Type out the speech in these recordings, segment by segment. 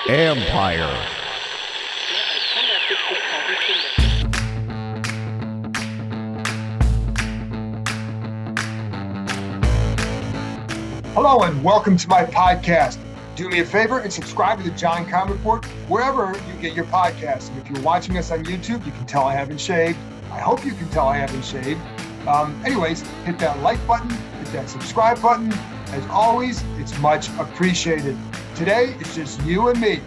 Empire. Hello and welcome to my podcast. Do me a favor and subscribe to the John Com Report wherever you get your podcasts. And if you're watching us on YouTube, you can tell I haven't shaved. I hope you can tell I haven't shaved. Anyways, hit that like button, hit that subscribe button. As always, it's much appreciated. Today, it's just you and me.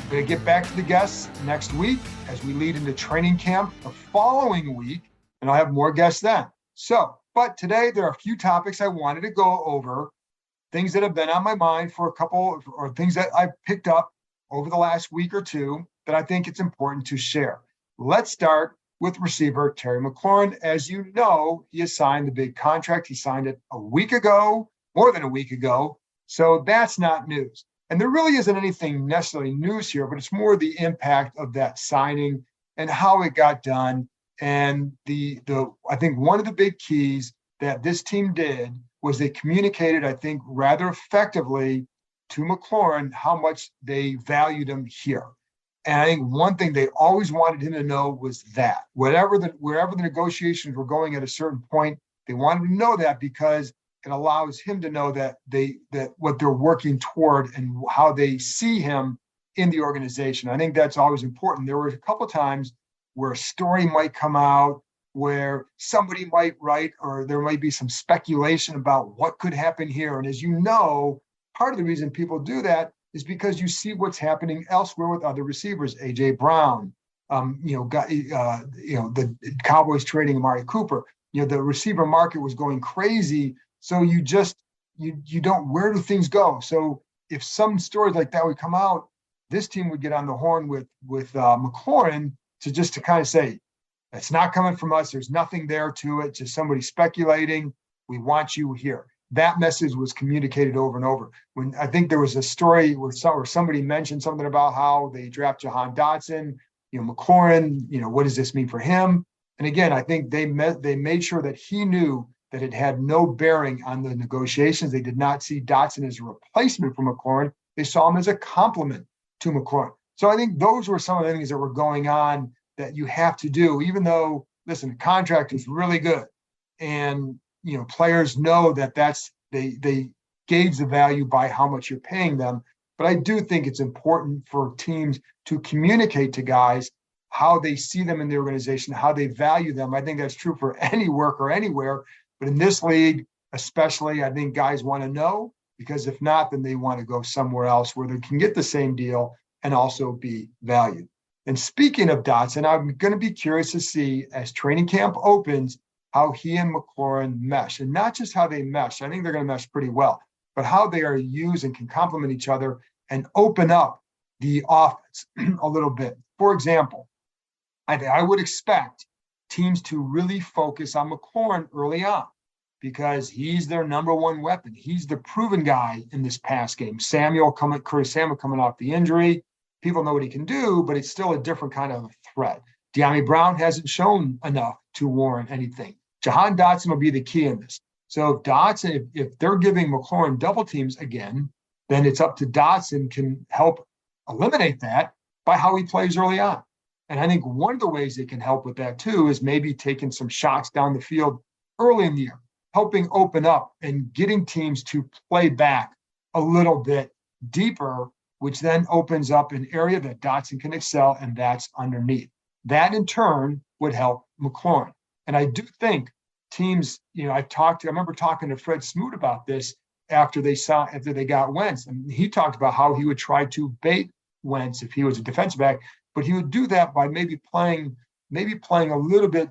We're going to get back to the guests next week as we lead into training camp the following week, and I'll have more guests then. But today there are a few topics I wanted to go over, things that have been on my mind for a couple, or things that I've picked up over the last week or two that I think it's important to share. Let's start with receiver Terry McLaurin. As you know, he has signed the big contract. He signed it a week ago, more than a week ago. So that's not news. And there really isn't anything necessarily news here, but it's more the impact of that signing and how it got done. And I think one of the big keys that this team did was they communicated, I think, rather effectively to McLaurin how much they valued him here. And I think one thing they always wanted him to know was that wherever the negotiations were going at a certain point, they wanted to know that because it allows him to know that what they're working toward and how they see him in the organization. I think that's always important. There were a couple of times where a story might come out, where somebody might write, or there might be some speculation about what could happen here. And as you know, part of the reason people do that is because you see what's happening elsewhere with other receivers. A.J. Brown, the Cowboys trading Amari Cooper. The receiver market was going crazy. So you don't, where do things go? So if some stories like that would come out, this team would get on the horn with McLaurin to kind of say, it's not coming from us. There's nothing there to it. Just somebody speculating. We want you here. That message was communicated over and over. When I think there was a story where somebody mentioned something about how they draft Jahan Dotson, McLaurin, what does this mean for him? And again, I think they made sure that he knew that it had no bearing on the negotiations. They did not see Dotson as a replacement for McLaurin. They saw him as a complement to McLaurin. So I think those were some of the things that were going on that you have to do, even though, listen, the contract is really good. And, players know that they gauge the value by how much you're paying them. But I do think it's important for teams to communicate to guys how they see them in the organization, how they value them. I think that's true for any worker anywhere. But in this league, especially, I think guys want to know, because if not, then they want to go somewhere else where they can get the same deal and also be valued. And speaking of Dotson, I'm going to be curious to see as training camp opens how he and McLaurin mesh, and not just how they mesh. I think they're going to mesh pretty well, but how they are used and can complement each other and open up the offense a little bit. For example, I would expect teams to really focus on McLaurin early on because he's their number one weapon. He's the proven guy in this pass game. Curtis Samuel coming off the injury. People know what he can do, but it's still a different kind of threat. De'Ami Brown hasn't shown enough to warrant anything. Jahan Dotson will be the key in this. So if they're giving McLaurin double teams again, then it's up to Dotson can help eliminate that by how he plays early on. And I think one of the ways they can help with that too is maybe taking some shots down the field early in the year, helping open up and getting teams to play back a little bit deeper, which then opens up an area that Dotson can excel, and that's underneath. That in turn would help McLaurin. And I do think teams, I remember talking to Fred Smoot about this after they got Wentz, and he talked about how he would try to bait Wentz if he was a defensive back, but he would do that by maybe playing a little bit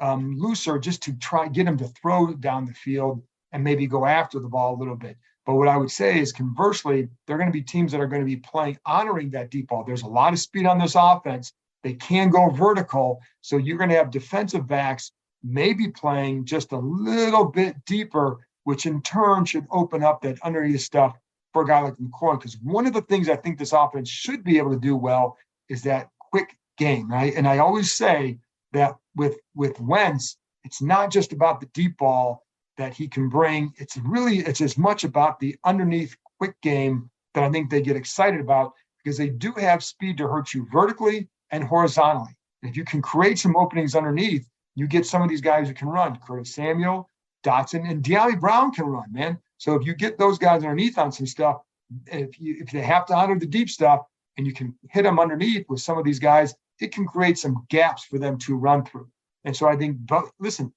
looser just to try get him to throw down the field and maybe go after the ball a little bit. But what I would say is conversely, there are going to be teams that are going to be honoring that deep ball. There's a lot of speed on this offense. They can go vertical. So you're going to have defensive backs maybe playing just a little bit deeper, which in turn should open up that underneath stuff for a guy like McLaurin. Because one of the things I think this offense should be able to do well is that quick game. Right? And I always say that with Wentz, it's not just about the deep ball that he can bring. It's as much about the underneath quick game that I think they get excited about because they do have speed to hurt you vertically and horizontally. And if you can create some openings underneath, you get some of these guys who can run. Curtis Samuel, Dotson, and De'Ami Brown can run, man. So if you get those guys underneath on some stuff, if they have to honor the deep stuff and you can hit them underneath with some of these guys, it can create some gaps for them to run through. And so I think, but listen,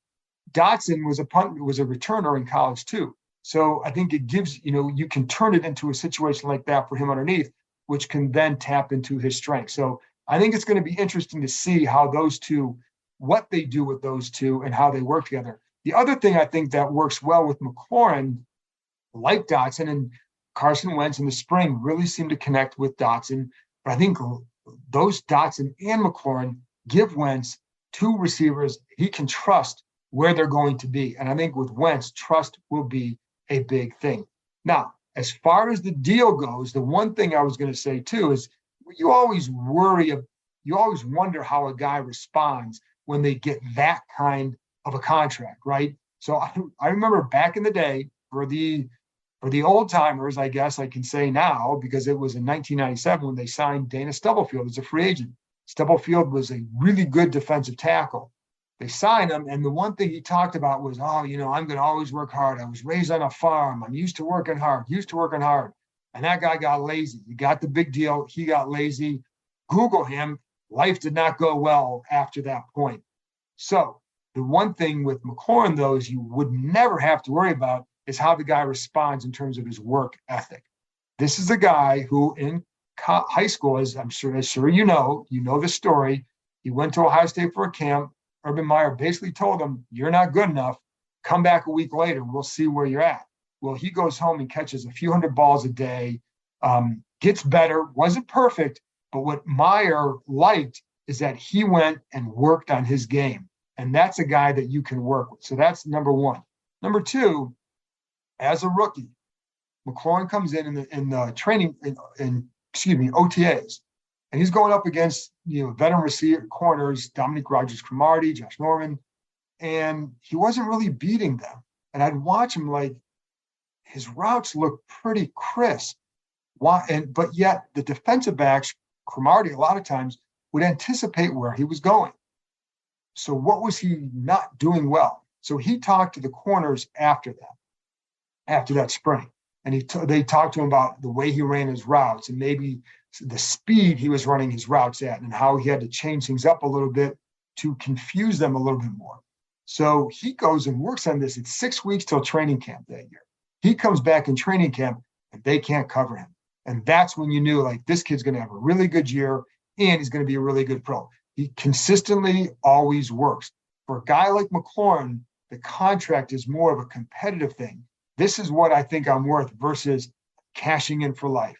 Dotson was a returner in college too. So I think it gives, you can turn it into a situation like that for him underneath, which can then tap into his strength. So I think it's going to be interesting to see how those two, what they do with those two and how they work together. The other thing I think that works well with McLaurin, like Dotson and Carson Wentz in the spring, really seem to connect with Dotson. But I think those Dotson and McLaurin give Wentz two receivers he can trust where they're going to be. And I think with Wentz, trust will be a big thing. Now, as far as the deal goes, the one thing I was going to say too is you always wonder how a guy responds when they get that kind of a contract, right? So I remember back in the day for the old timers, I guess I can say now, because it was in 1997 when they signed Dana Stubblefield as a free agent. Stubblefield was a really good defensive tackle. They signed him, and the one thing he talked about was, I'm going to always work hard. I was raised on a farm. I'm used to working hard. And that guy got lazy. He got the big deal. He got lazy. Google him. Life did not go well after that point. So the one thing with McLaurin, though, is you would never have to worry about is how the guy responds in terms of his work ethic. This is a guy who in high school, as sure you know the story. He went to Ohio State for a camp. Urban Meyer basically told him, you're not good enough. Come back a week later. We'll see where you're at. Well, he goes home and catches a few hundred balls a day, gets better, wasn't perfect, but what Meyer liked is that he went and worked on his game. And that's a guy that you can work with. So that's number one. Number two, as a rookie, McLaurin comes in the training OTAs, and he's going up against veteran receiver corners, Dominique Rodgers-Cromartie, Josh Norman, and he wasn't really beating them. And I'd watch him like his routes look pretty crisp. But yet the defensive backs, Cromartie, a lot of times would anticipate where he was going. So what was he not doing well? So he talked to the corners after that spring. And they talked to him about the way he ran his routes and maybe the speed he was running his routes at and how he had to change things up a little bit to confuse them a little bit more. So he goes and works on this. It's 6 weeks till training camp that year. He comes back in training camp and they can't cover him. And that's when you knew, like, this kid's going to have a really good year and he's going to be a really good pro. He consistently always works. For a guy like McLaurin, the contract is more of a competitive thing. This is what I think I'm worth versus cashing in for life.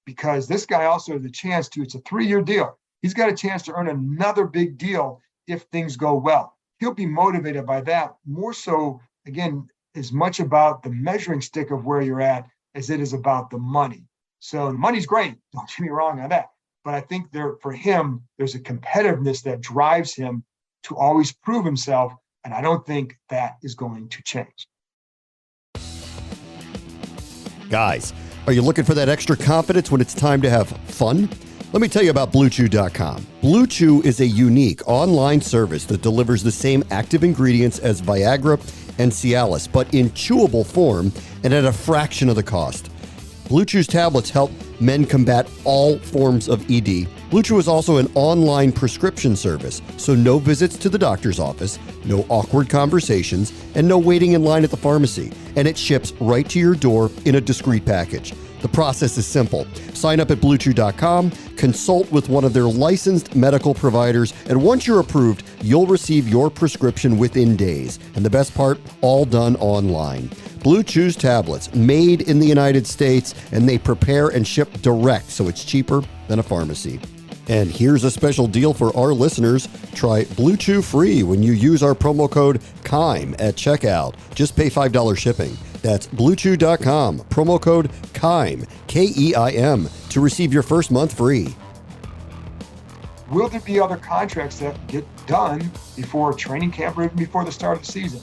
Because this guy also has a chance to, it's a 3-year deal. He's got a chance to earn another big deal if things go well. He'll be motivated by that more so, again, as much about the measuring stick of where you're at as it is about the money. So the money's great. Don't get me wrong on that. But I think for him, there's a competitiveness that drives him to always prove himself. And I don't think that is going to change. Guys, are you looking for that extra confidence when it's time to have fun? Let me tell you about BlueChew.com. Blue Chew is a unique online service that delivers the same active ingredients as Viagra and Cialis, but in chewable form and at a fraction of the cost. Blue Chew's tablets help men combat all forms of ED. Blue Chew is also an online prescription service, so no visits to the doctor's office, no awkward conversations, and no waiting in line at the pharmacy. And it ships right to your door in a discreet package. The process is simple. Sign up at BlueChew.com, consult with one of their licensed medical providers, and once you're approved, you'll receive your prescription within days. And the best part, all done online. Blue Chew's tablets, made in the United States, and they prepare and ship direct, so it's cheaper than a pharmacy. And here's a special deal for our listeners. Try Blue Chew free when you use our promo code KEIM at checkout. Just pay $5 shipping. That's BlueChew.com, promo code KEIM, K-E-I-M, to receive your first month free. Will there be other contracts that get done before training camp or even before the start of the season?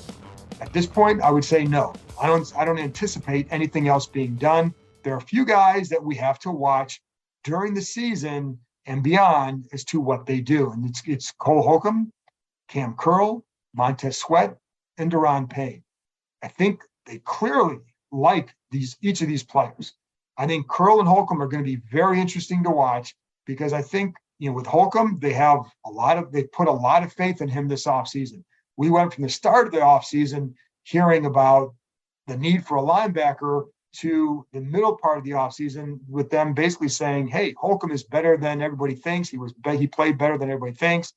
At this point, I would say no. I don't anticipate anything else being done. there are a few guys that we have to watch during the season and beyond as to what they do. And it's Cole Holcomb, Cam Curl, Montez Sweat, and Deron Payne. I think they clearly like each of these players. I think Curl and Holcomb are going to be very interesting to watch because I think, with Holcomb, they put a lot of faith in him this offseason. We went from the start of the offseason hearing about the need for a linebacker to the middle part of the offseason with them basically saying, hey, Holcomb is better than everybody thinks. He played better than everybody thinks,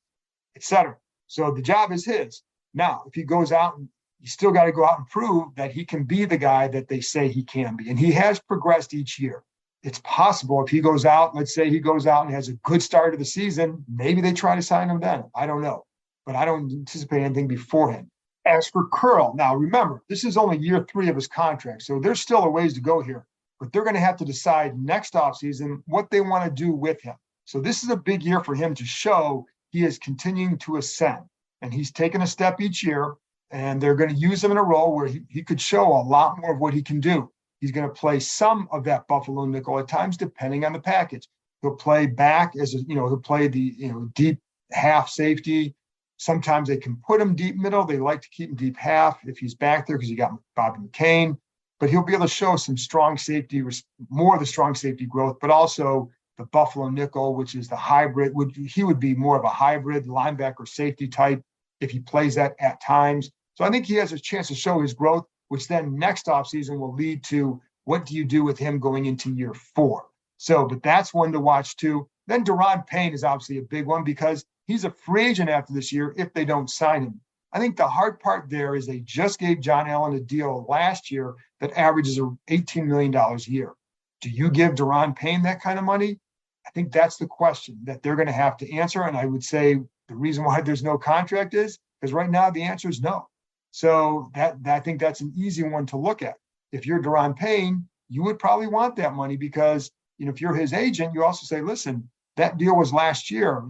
etc. So the job is his. Now, if he goes out, and you still got to go out and prove that he can be the guy that they say he can be. And he has progressed each year. It's possible if he goes out, let's say he goes out and has a good start of the season, maybe they try to sign him then. I don't know. But I don't anticipate anything beforehand. As for Curl, now remember, this is only year 3 of his contract, so there's still a ways to go here. But they're going to have to decide next offseason what they want to do with him. So this is a big year for him to show he is continuing to ascend. And he's taken a step each year, and they're going to use him in a role where he could show a lot more of what he can do. He's going to play some of that Buffalo nickel at times, depending on the package. He'll play back he'll play the deep half safety. Sometimes they can put him deep middle. They like to keep him deep half if he's back there because you got Bobby McCain. But he'll be able to show some strong safety, more of the strong safety growth, but also the Buffalo nickel, which is the hybrid. He would be more of a hybrid linebacker safety type if he plays that at times. So I think he has a chance to show his growth, which then next offseason will lead to what do you do with him going into year 4. So, but that's one to watch too. Then Deron Payne is obviously a big one because he's a free agent after this year if they don't sign him. I think the hard part there is they just gave John Allen a deal last year that averages $18 million a year. Do you give Deron Payne that kind of money? I think that's the question that they're going to have to answer. And I would say the reason why there's no contract is because right now the answer is no. So I think that's an easy one to look at. If you're Deron Payne, you would probably want that money because, if you're his agent, you also say, listen, that deal was last year.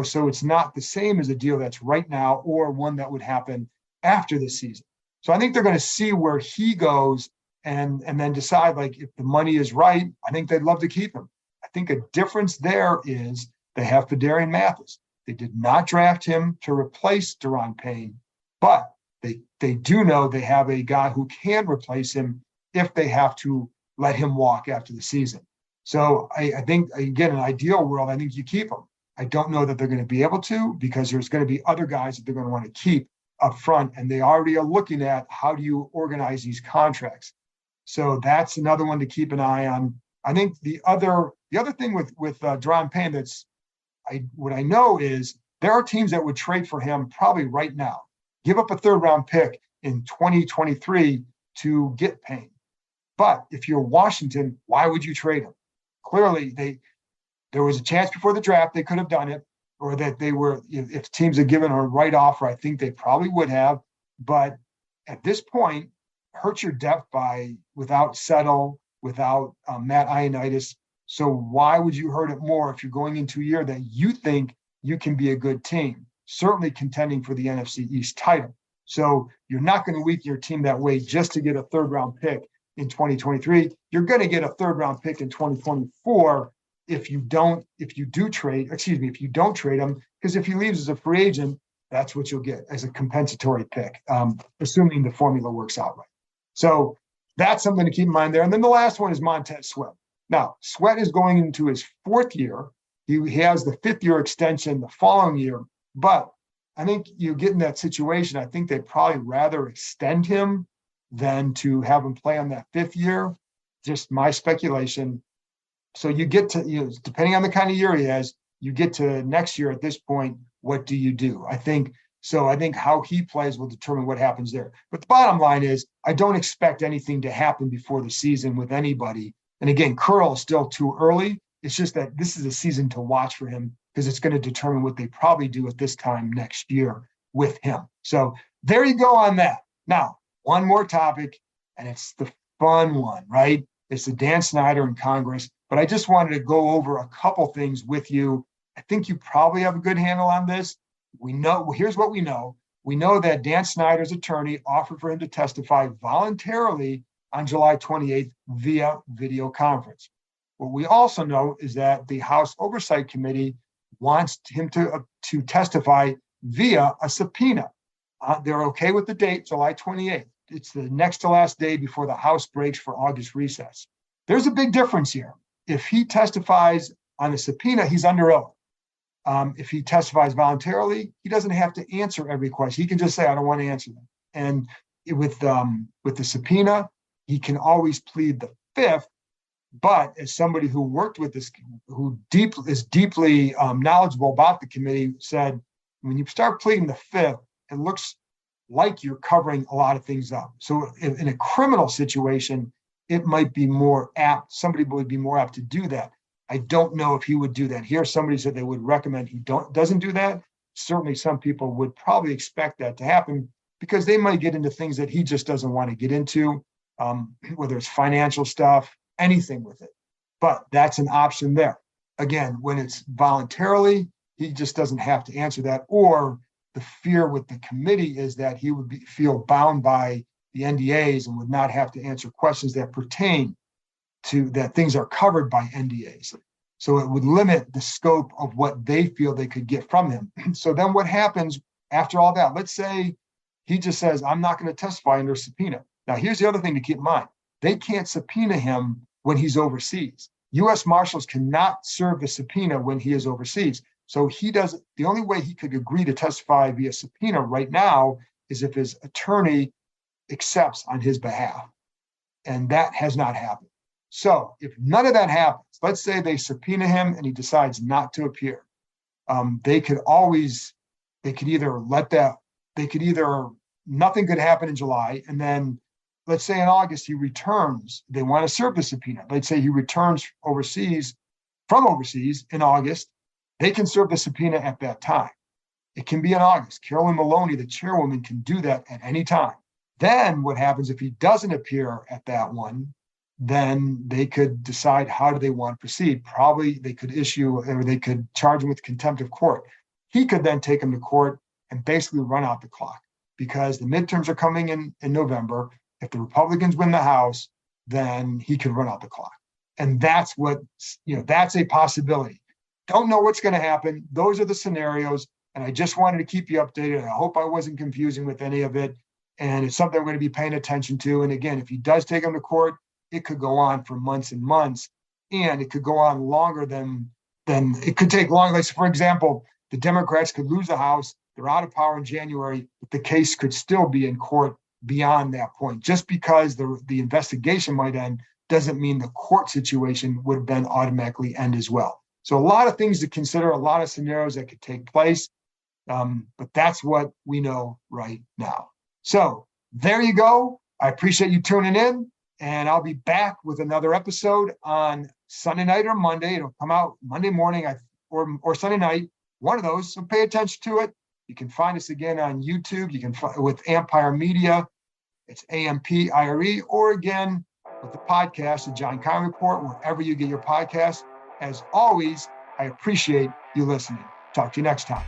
So it's not the same as a deal that's right now or one that would happen after this season. So I think they're going to see where he goes and then decide, like, if the money is right, I think they'd love to keep him. I think a difference there is they have Fedarian Mathis. They did not draft him to replace Deron Payne, but they do know they have a guy who can replace him if they have to let him walk after the season. So I think, again, in an ideal world, I think you keep him. I don't know that they're going to be able to because there's going to be other guys that they're going to want to keep up front, and they already are looking at how do you organize these contracts. So that's another one to keep an eye on. I think the other thing with Deron Payne what I know is there are teams that would trade for him probably right now. Give up a 3rd-round pick in 2023 to get Payne. But if you're Washington, why would you trade him? Clearly, there was a chance before the draft they could have done it, or that they were, if teams had given a right offer, I think they probably would have. But at this point, hurt your depth without Settle, without Matt Ioannidis. So why would you hurt it more if you're going into a year that you think you can be a good team, certainly contending for the NFC East title? So you're not going to weaken your team that way just to get a 3rd-round pick in 2023. You're going to get a 3rd-round pick in 2024 if you don't trade him, because if he leaves as a free agent, that's what you'll get as a compensatory pick, assuming the formula works out right. So that's something to keep in mind there. And then the last one is Montez Sweat. Now, Sweat is going into his 4th year. He has the 5th-year extension the following year. But I think you get in that situation, I think they'd probably rather extend him than to have him play on that 5th year. Just my speculation. So you get to, depending on the kind of year he has, you get to next year at this point, what do you do? I think how he plays will determine what happens there. But the bottom line is, I don't expect anything to happen before the season with anybody. And again, Curl is still too early. It's just that this is a season to watch for him because it's going to determine what they probably do at this time next year with him. So there you go on that. Now, one more topic, and it's the fun one, right? It's the Dan Snyder in Congress. But I just wanted to go over a couple things with you. I think you probably have a good handle on this. Here's what we know. We know that Dan Snyder's attorney offered for him to testify voluntarily on July 28th via video conference. What we also know is that the House Oversight Committee wants him to testify via a subpoena. They're okay with the date, July 28th. It's the next to last day before the House breaks for August recess. There's a big difference here. If he testifies on a subpoena, he's under oath. If he testifies voluntarily, he doesn't have to answer every question. He can just say, I don't want to answer them. And with the subpoena, he can always plead the fifth. But as somebody who worked with this, who is deeply knowledgeable about the committee, said, when you start pleading the fifth, it looks like you're covering a lot of things up. So in a criminal situation, it might be more apt, somebody would be more apt to do that. I don't know if he would do that. Here, somebody said they would recommend he doesn't do that. Certainly some people would probably expect that to happen because they might get into things that he just doesn't want to get into, whether it's financial stuff, anything with it. But that's an option there. Again, when it's voluntarily, he just doesn't have to answer that. Or the fear with the committee is that he would feel bound by the NDAs and would not have to answer questions that pertain to that things are covered by NDAs. So it would limit the scope of what they feel they could get from him. So then what happens after all that? Let's say he just says, I'm not going to testify under subpoena. Now, here's the other thing to keep in mind. They can't subpoena him when he's overseas. U.S. Marshals cannot serve the subpoena when he is overseas. So the only way he could agree to testify via subpoena right now is if his attorney accepts on his behalf. And that has not happened. So if none of that happens, let's say they subpoena him and he decides not to appear. They could either nothing could happen in July. And then let's say in August, he returns, they want to serve the subpoena. Let's say he returns from overseas in August. They can serve the subpoena at that time. It can be in August. Carolyn Maloney, the chairwoman, can do that at any time. Then what happens if he doesn't appear at that one? Then they could decide how do they want to proceed. Probably they could they could charge him with contempt of court. He could then take him to court and basically run out the clock because the midterms are coming in November. If the Republicans win the House, then he could run out the clock. And that's that's a possibility. Don't know what's going to happen. Those are the scenarios. And I just wanted to keep you updated. I hope I wasn't confusing with any of it. And it's something we're going to be paying attention to. And again, if he does take him to court, it could go on for months and months. And it could go on longer than it could take long. Like, for example, the Democrats could lose the House. They're out of power in January. But the case could still be in court beyond that point. Just because the investigation might end doesn't mean the court situation would then automatically end as well. So a lot of things to consider, a lot of scenarios that could take place. But that's what we know right now. So there you go. I appreciate you tuning in, and I'll be back with another episode on Sunday night or Monday. It'll come out Monday morning or Sunday night, one of those. So pay attention to it. You can find us again on YouTube. You can find with Empire Media. It's AMPIRE, or again with the podcast, the John Conn Report, wherever you get your podcasts. As always, I appreciate you listening. Talk to you next time.